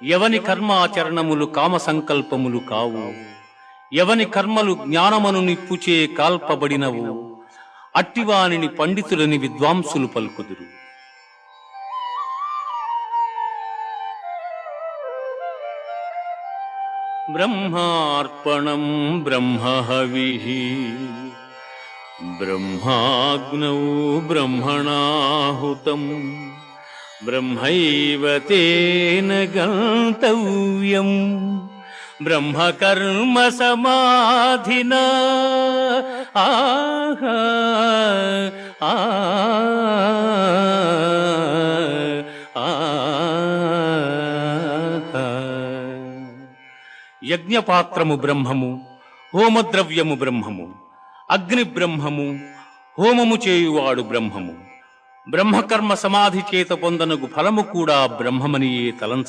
ఎవని కర్మాచరణములు కామ సంకల్పములు కావు, ఎవని కర్మలు జ్ఞానమను నిప్పుచే కాల్పబడినవు, అట్టివానిని పండితులని విద్వాంసులు పలుకుదురు. బ్రహ్మార్పణం బ్రహ్మహవిః బ్రహ్మాగ్నౌ బ్రహ్మణాహుతం బ్రహ్మైవ తేన గంతవ్యం బ్రహ్మకర్మ సమాధినా. ఆహా ఆ యజ్ఞపాత్రము బ్రహ్మము, హోమద్రవ్యము బ్రహ్మము, అగ్ని బ్రహ్మము, హోమము చేయువాడు బ్రహ్మము, బ్రహ్మకర్మ సమాధి చేత పొందనగు ఫలము కూడా బ్రహ్మమనియే తలంచ.